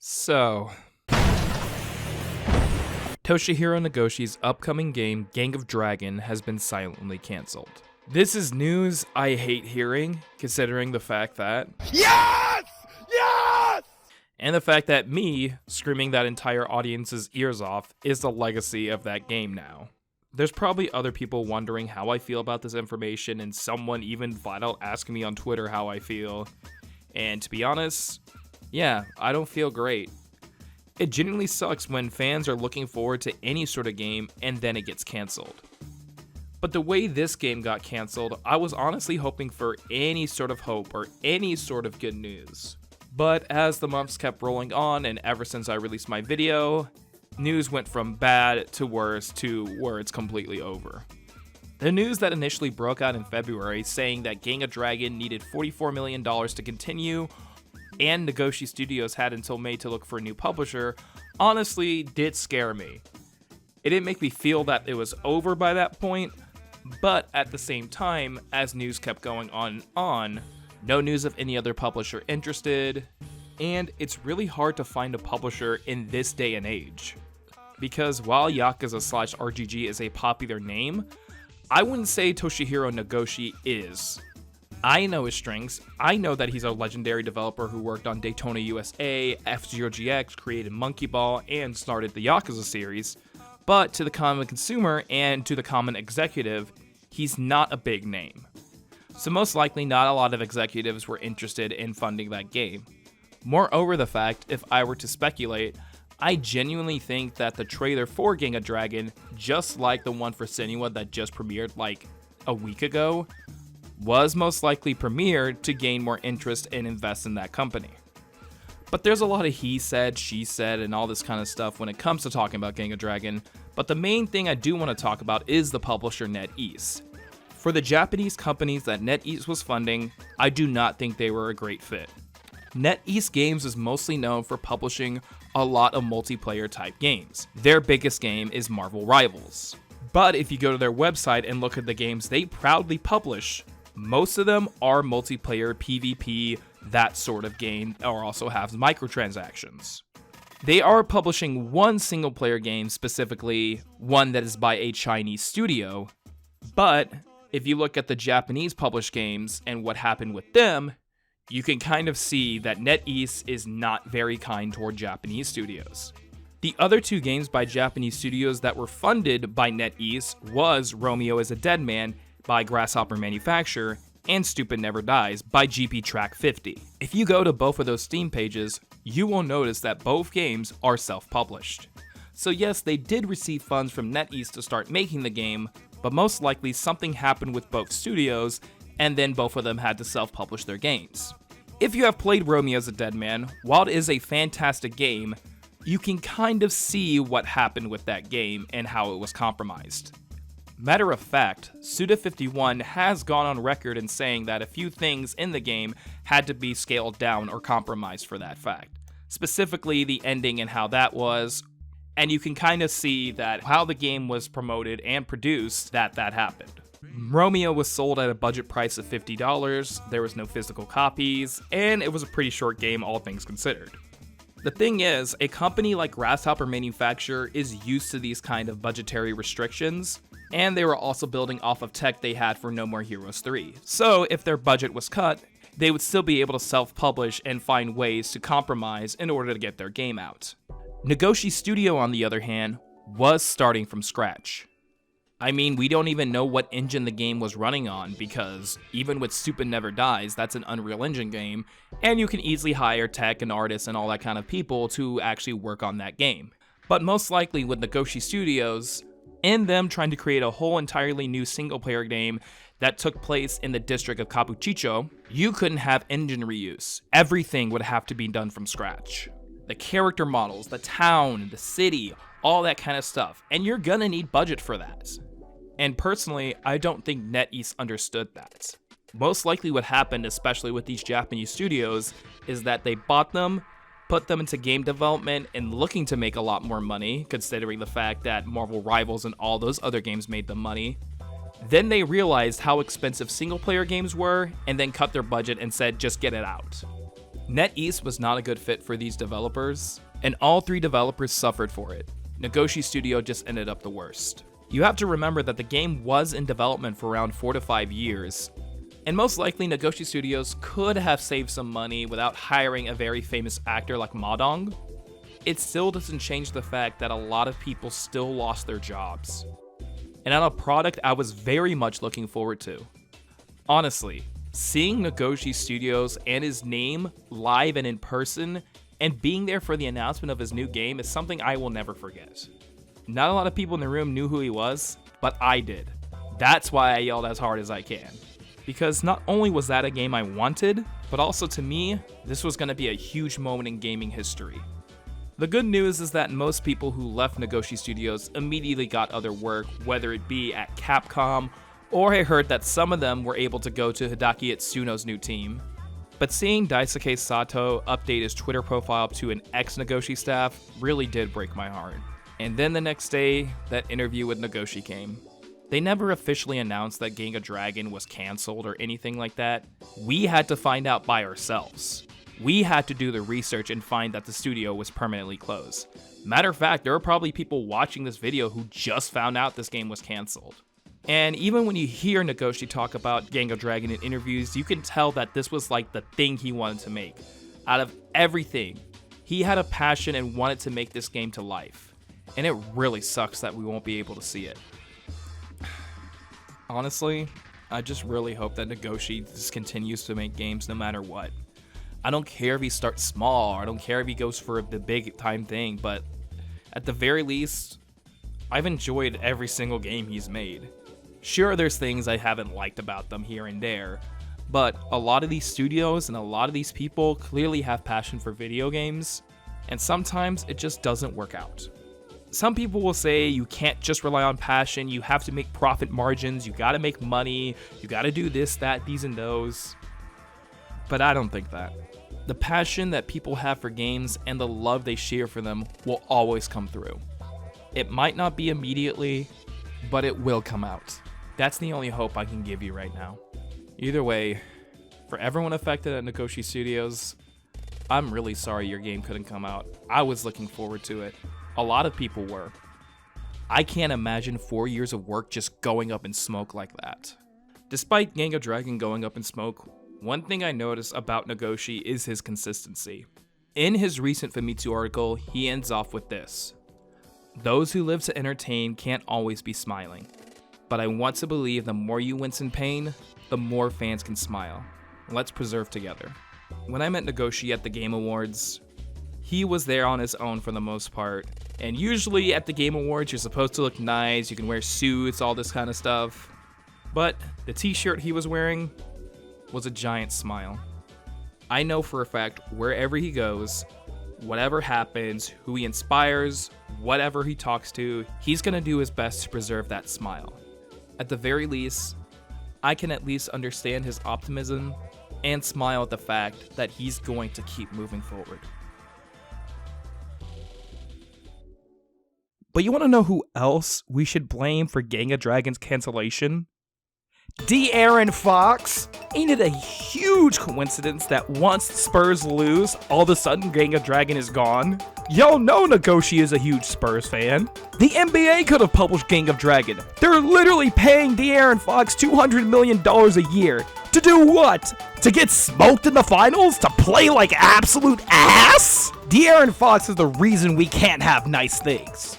So, Toshihiro Nagoshi's upcoming game, Gang of Dragon, has been silently cancelled. This is news I hate hearing, considering the fact that... Yes! Yes! And the fact that me screaming that entire audience's ears off is the legacy of that game now. There's probably other people wondering how I feel about this information, and someone even flat out asking me on Twitter how I feel. And to be honest, yeah, I don't feel great. It genuinely sucks when fans are looking forward to any sort of game and then it gets cancelled. But the way this game got cancelled, I was honestly hoping for any sort of hope or any sort of good news. But as the months kept rolling on, and ever since I released my video, news went from bad to worse to where it's completely over. The news that initially broke out in February saying that Gang of Dragon needed $44 million to continue and Nagoshi Studios had until May to look for a new publisher honestly did scare me. It didn't make me feel that it was over by that point, but at the same time, as news kept going on, no news of any other publisher interested, and it's really hard to find a publisher in this day and age. Because while Yakuza/RGG is a popular name, I wouldn't say Toshihiro Nagoshi is. I know his strengths. I know that he's a legendary developer who worked on Daytona USA, F-Zero GX, created Monkey Ball, and started the Yakuza series. But to the common consumer and to the common executive, he's not a big name. So most likely not a lot of executives were interested in funding that game. Moreover, the fact, if I were to speculate, I genuinely think that the trailer for Gang of Dragon, just like the one for Senua that just premiered like a week ago, was most likely premiered to gain more interest and invest in that company. But there's a lot of he said, she said, and all this kind of stuff when it comes to talking about Gang of Dragon, but the main thing I do want to talk about is the publisher NetEase. For the Japanese companies that NetEase was funding, I do not think they were a great fit. NetEase Games is mostly known for publishing a lot of multiplayer type games. Their biggest game is Marvel Rivals. But if you go to their website and look at the games they proudly publish, most of them are multiplayer PvP, that sort of game, or also have microtransactions. They are publishing one single player game, specifically one that is by a Chinese studio, but if you look at the Japanese published games and what happened with them, you can kind of see that NetEase is not very kind toward Japanese studios. The other two games by Japanese studios that were funded by NetEase was Romeo is a Dead Man by Grasshopper Manufacture and Stupid Never Dies by GP Track 50. If you go to both of those Steam pages, you will notice that both games are self-published. So yes, they did receive funds from NetEase to start making the game, but most likely something happened with both studios, and then both of them had to self-publish their games. If you have played Romeo's a Dead Man, while it is a fantastic game, you can kind of see what happened with that game and how it was compromised. Matter of fact, Suda51 has gone on record in saying that a few things in the game had to be scaled down or compromised for that fact. Specifically the ending and how that was, and you can kind of see that how the game was promoted and produced that happened. Romeo was sold at a budget price of $50, there was no physical copies, and it was a pretty short game all things considered. The thing is, a company like Grasshopper Manufacture is used to these kind of budgetary restrictions, and they were also building off of tech they had for No More Heroes 3. So if their budget was cut, they would still be able to self-publish and find ways to compromise in order to get their game out. Nagoshi Studio, on the other hand, was starting from scratch. I mean, we don't even know what engine the game was running on, because even with Stupid Never Dies, that's an Unreal Engine game, and you can easily hire tech and artists and all that kind of people to actually work on that game. But most likely with Nagoshi Studios, and them trying to create a whole entirely new single-player game that took place in the district of Kabukicho, you couldn't have engine reuse. Everything would have to be done from scratch. The character models, the town, the city, all that kind of stuff, and you're gonna need budget for that. And personally, I don't think NetEase understood that. Most likely what happened, especially with these Japanese studios, is that they bought them, put them into game development, and looking to make a lot more money, considering the fact that Marvel Rivals and all those other games made them money. Then they realized how expensive single-player games were, and then cut their budget and said, just get it out. NetEase was not a good fit for these developers, and all 3 developers suffered for it. Nagoshi Studio just ended up the worst. You have to remember that the game was in development for around 4 to 5 years, and most likely Nagoshi Studios could have saved some money without hiring a very famous actor like Madong. It still doesn't change the fact that a lot of people still lost their jobs, and on a product I was very much looking forward to. Honestly, seeing Nagoshi Studios and his name live and in person, and being there for the announcement of his new game is something I will never forget. Not a lot of people in the room knew who he was, but I did. That's why I yelled as hard as I can. Because not only was that a game I wanted, but also to me, this was going to be a huge moment in gaming history. The good news is that most people who left Nagoshi Studios immediately got other work, whether it be at Capcom, or I heard that some of them were able to go to Hideaki Itsuno's new team. But seeing Daisuke Sato update his Twitter profile to an ex-Nagoshi staff really did break my heart. And then the next day, that interview with Nagoshi came. They never officially announced that Gang of Dragon was cancelled or anything like that. We had to find out by ourselves. We had to do the research and find that the studio was permanently closed. Matter of fact, there are probably people watching this video who just found out this game was cancelled. And even when you hear Nagoshi talk about Gang of Dragon in interviews, you can tell that this was like the thing he wanted to make. Out of everything, he had a passion and wanted to make this game to life. And it really sucks that we won't be able to see it. Honestly, I just really hope that Nagoshi just continues to make games no matter what. I don't care if he starts small, or I don't care if he goes for the big time thing, but at the very least, I've enjoyed every single game he's made. Sure, there's things I haven't liked about them here and there, but a lot of these studios and a lot of these people clearly have passion for video games, and sometimes it just doesn't work out. Some people will say you can't just rely on passion, you have to make profit margins, you gotta make money, you gotta do this, that, these, and those. But I don't think that. The passion that people have for games and the love they share for them will always come through. It might not be immediately, but it will come out. That's the only hope I can give you right now. Either way, for everyone affected at Nagoshi Studios, I'm really sorry your game couldn't come out. I was looking forward to it. A lot of people were. I can't imagine 4 years of work just going up in smoke like that. Despite Gang of Dragon going up in smoke, one thing I noticed about Nagoshi is his consistency. In his recent Famitsu article, he ends off with this: "Those who live to entertain can't always be smiling. But I want to believe the more you wince in pain, the more fans can smile. Let's preserve together." When I met Nagoshi at the Game Awards, he was there on his own for the most part. And usually at the Game Awards, you're supposed to look nice, you can wear suits, all this kind of stuff. But the t-shirt he was wearing was a giant smile. I know for a fact, wherever he goes, whatever happens, who he inspires, whatever he talks to, he's gonna do his best to preserve that smile. At the very least, I can at least understand his optimism and smile at the fact that he's going to keep moving forward. But you want to know who else we should blame for Gang of Dragon's cancellation? De'Aaron Fox! Ain't it a huge coincidence that once Spurs lose, all of a sudden Gang of Dragon is gone? Y'all know Nagoshi is a huge Spurs fan. The NBA could have published Gang of Dragon. They're literally paying De'Aaron Fox $200 million a year. To do what? To get smoked in the finals? To play like absolute ass? De'Aaron Fox is the reason we can't have nice things.